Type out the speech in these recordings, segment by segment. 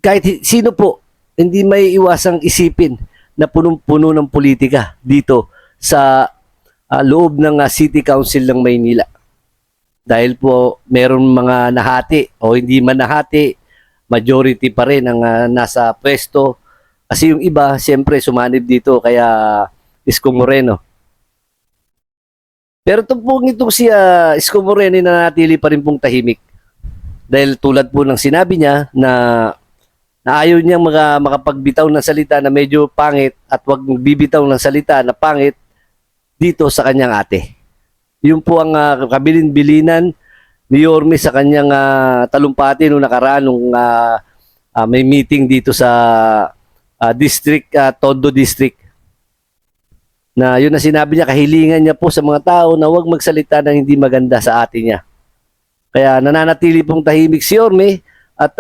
kahit sino po, hindi may iwasang isipin na punong-puno ng politika dito sa loob ng City Council ng Maynila. Dahil po meron mga nahati o hindi man nahati, majority pa rin ang nasa pwesto. Kasi yung iba, siyempre sumanib dito kaya Isko Moreno. Pero itong si Isko Moreno nanatili pa rin pong tahimik. Dahil tulad po ng sinabi niya na ayaw niyang makapagbitaw ng salita na medyo pangit at wag bibitaw ng salita na pangit dito sa kanyang ate. Yun po ang kabilin-bilinan ni Yorme sa kanyang talumpati nung nakaraan nung may meeting dito sa Tondo District. Na yun na sinabi niya, kahilingan niya po sa mga tao na huwag magsalita ng hindi maganda sa ate niya. Kaya nananatili pong tahimik si Yorme at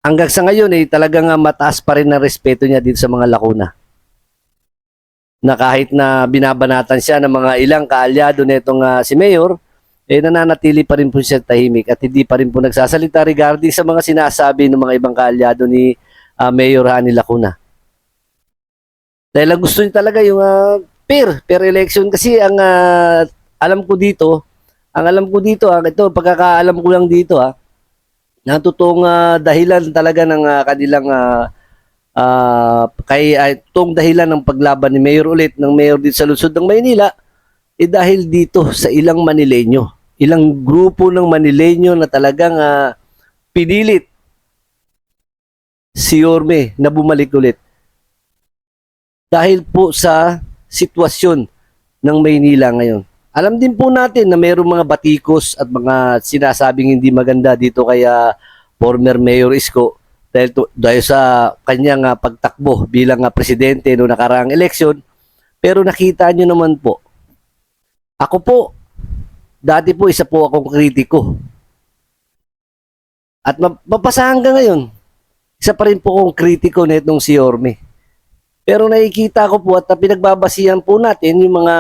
hanggang sa ngayon talagang mataas pa rin ang respeto niya dito sa mga lakuna. Na kahit na binabanatan siya ng mga ilang kaalyado nitong si Mayor, nananatili pa rin po siya tahimik at hindi pa rin po nagsasalita regarding sa mga sinasabi ng mga ibang kaalyado ni Mayor Hani Lacuna. Dahil ang gusto niya talaga yung fair election kasi ang alam ko dito, ito pagkakaalam ko lang dito na totoong dahilan talaga ng kanilang itong dahilan ng paglaban ni Mayor ulit ng Mayor dito sa lungsod ng Maynila dahil dito sa ilang Manileño, ilang grupo ng Manileño na talagang pinilit si Yorme na bumalik ulit dahil po sa sitwasyon ng Maynila ngayon. Alam din po natin na mayroong mga batikos at mga sinasabing hindi maganda dito kay former Mayor Isko dahil sa kanyang pagtakbo bilang presidente noong nakaraang eleksyon. Pero nakita nyo naman po, ako po, dati po isa po akong kritiko. At mapasa hanggang ngayon, isa pa rin po akong kritiko na itong si Yorme. Pero nakikita ko po at pinagbabasihan po natin yung mga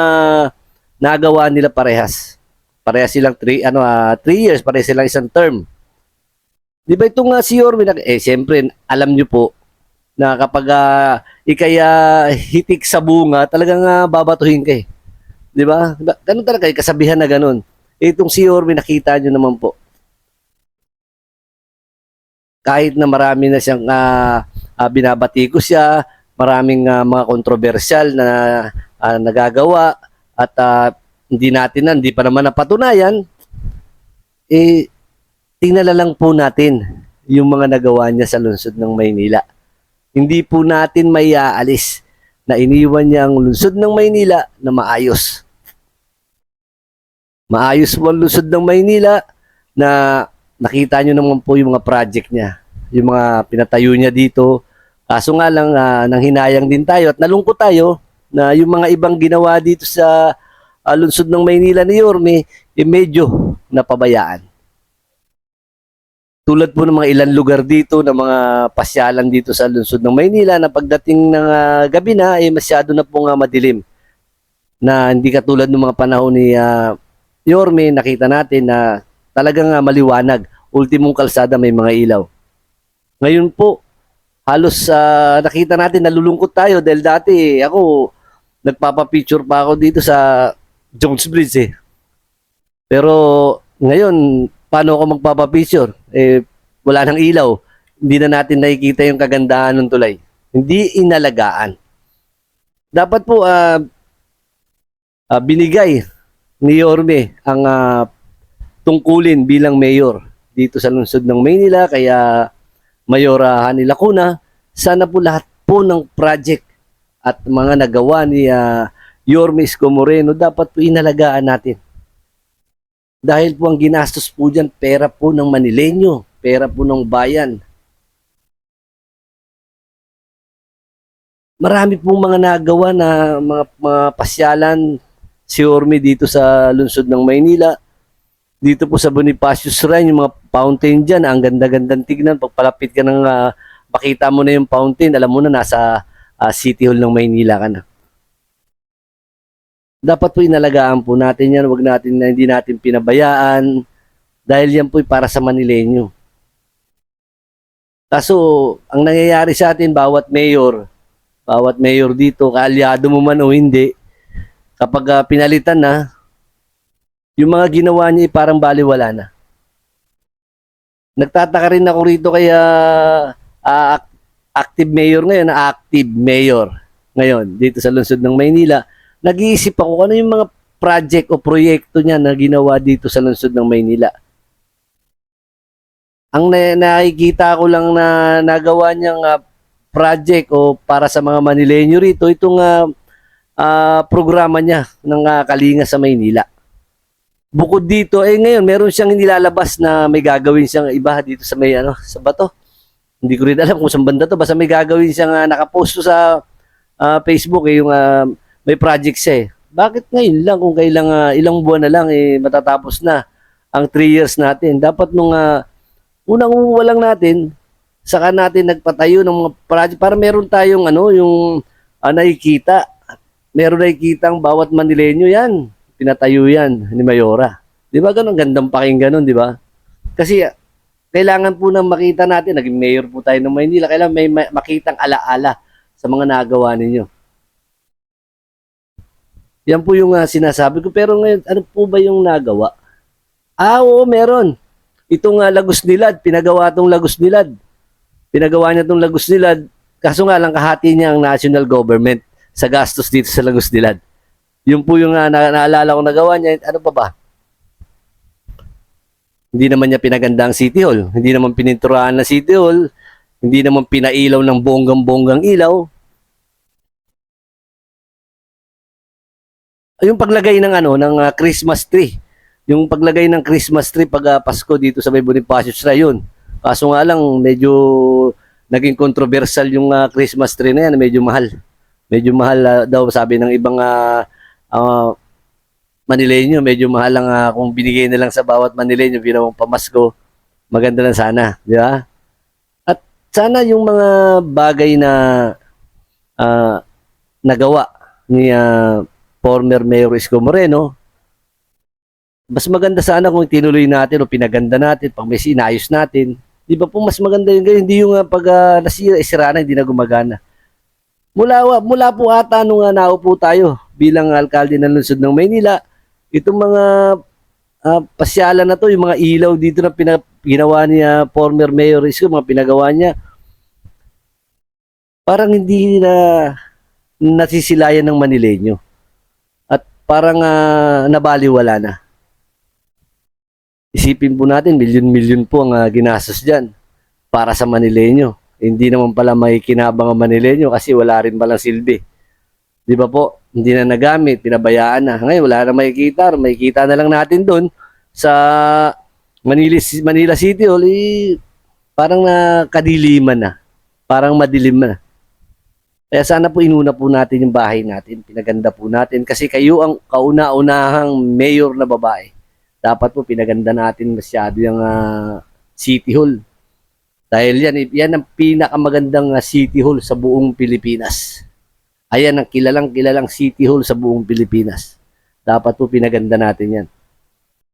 nagawa nila parehas. Parehas silang 3 years, parehas silang isang term. Di ba itong si Yorme, siyempre, alam nyo po na kapag hitik sa bunga, talagang babatuhin ka eh. Di ba? Ganun talaga, kasabihan na ganun. Itong si Yorme, nakita nyo naman po. Kahit na marami na siyang binabatiko siya, maraming mga kontrobersyal na nagagawa at hindi pa naman napatunayan, tingnan na lang po natin yung mga nagawa niya sa lungsod ng Maynila. Hindi po natin maiaalis na iniwan niya ang lungsod ng Maynila na maayos. Maayos po ang lungsod ng Maynila na nakita nyo naman po yung mga project niya. Yung mga pinatayo niya dito. Kaso nga lang, nanghinayang din tayo at nalungkot tayo na yung mga ibang ginawa dito sa lungsod ng Maynila ni Yorme, medyo napabayaan. Tulad po ng mga ilang lugar dito, ng mga pasyalan dito sa lungsod ng Maynila na pagdating ng gabi na, masyado na pong madilim. Na hindi katulad ng mga panahon ni Yorme, nakita natin na talagang maliwanag. Ultimong kalsada may mga ilaw. Ngayon po, halos nakita natin nalulungkot tayo dahil dati ako, nagpapapicture pa ako dito sa Jones Bridge eh. Pero ngayon, paano ako magpapapicture? Wala nang ilaw. Hindi na natin nakikita yung kagandahan ng tulay. Hindi inalagaan. Dapat po binigay ni Yorme ang tungkulin bilang mayor dito sa lungsod ng Maynila. Kaya Mayor Hani Lacuna, sana po lahat po ng project at mga nagawa ni Yorme Isko Moreno dapat po inalagaan natin. Dahil po ang ginastos po dyan, pera po ng Manileño, pera po ng bayan. Marami pong mga nagawa na mga pasyalan si Yorme dito sa lungsod ng Maynila. Dito po sa Bonifacio Shrine, yung mga fountain dyan, ang ganda-gandang tignan. Pagpalapit ka ng makita mo na yung fountain, alam mo na nasa City Hall ng Maynila ka na. Dapat po inalagaan po natin yan, hindi natin pinabayaan dahil yan po para sa Manileño. Kaso, ang nangyayari sa atin, bawat mayor dito, kaalyado mo man o hindi, kapag pinalitan na, yung mga ginawa niya parang baliwala na. Nagtataka rin ako rito kaya ah, active mayor ngayon, active mayor ngayon dito sa lungsod ng Maynila. Nag-iisip ako ano yung mga project o proyekto niya na ginawa dito sa lungsod ng Maynila. Ang nakikita ko lang na nagawa niyang project o para sa mga Manileño rito, itong programa niya ng Kalinga sa Maynila. Bukod dito, ngayon meron siyang nilalabas na may gagawin siyang iba dito sa may sa bato. Hindi ko rin alam kung saan banda to. Basta may gagawin siyang nakapost sa Facebook yung may project siya eh. Bakit ngayon lang kung kailang ilang buwan na lang matatapos na ang 3 years natin. Dapat nung unang lang natin, saka natin nagpatayo ng mga project para meron tayong yung nakikita. Meron nakikita ang bawat Manileño yan. Pinatayo yan ni Mayora. Di ba ganun? Gandang pakinggan nun, di ba? Kasi kailangan po nang makita natin, naging mayor po tayo ng Maynila, kailangan may makitang alaala sa mga nagawa ninyo. Yan po yung sinasabi ko. Pero ngayon, ano po ba yung nagawa? Oo, meron. Itong Lagos Nilad, pinagawa itong Lagos Nilad. Pinagawa niya itong Lagos Nilad, kaso nga lang kahati niya ang national government sa gastos dito sa Lagos Nilad. Yun po yung naalala ko nagawa niya. Ano pa ba? Hindi naman niya pinaganda ang City Hall. Hindi naman pininturahan na City Hall. Hindi naman pinailaw ng bonggang-bonggang ilaw. Yung paglagay ng ng Christmas tree. Yung paglagay ng Christmas tree pag Pasko dito sa may Bonifacio Shrine yun. Kaso nga lang medyo naging controversial yung Christmas tree na yan, medyo mahal. Medyo mahal daw sabi ng ibang Manileño, medyo mahal lang kung binigay na lang sa bawat Manileño binawang pamasko, maganda lang sana, di ba? At sana yung mga bagay na nagawa ni former Mayor Isko Moreno, mas maganda sana kung tinuloy natin o pinaganda natin, pag may sinayos natin. Di ba po mas maganda yung ganyan, hindi yung pag nasira, isira na, hindi na gumagana. Mula po ata nung naupo tayo bilang alkalde ng lungsod ng Maynila, itong mga pasyalan na to, yung mga ilaw dito na ginawa niya former Mayor Isko, mga pinagawa niya, parang hindi na nasisilayan ng Manileño. At parang nabaliwala na. Isipin po natin, milyon-milyon po ang ginastos dyan para sa Manileño. Hindi naman pala may kinabang ang Manileño kasi wala rin palang silbi. Di ba po? Hindi na nagamit, pinabayaan na. Ngayon, wala na makikita. Makikita na lang natin doon sa Manila City Hall, parang nakadiliman na. Parang madilim na. Kaya sana po inuna po natin yung bahay natin. Pinaganda po natin. Kasi kayo ang kauna-unahang mayor na babae. Dapat po pinaganda natin masyado yung City Hall. Dahil yan ang pinakamagandang City Hall sa buong Pilipinas. Ayan ang kilalang City Hall sa buong Pilipinas. Dapat po pinaganda natin yan.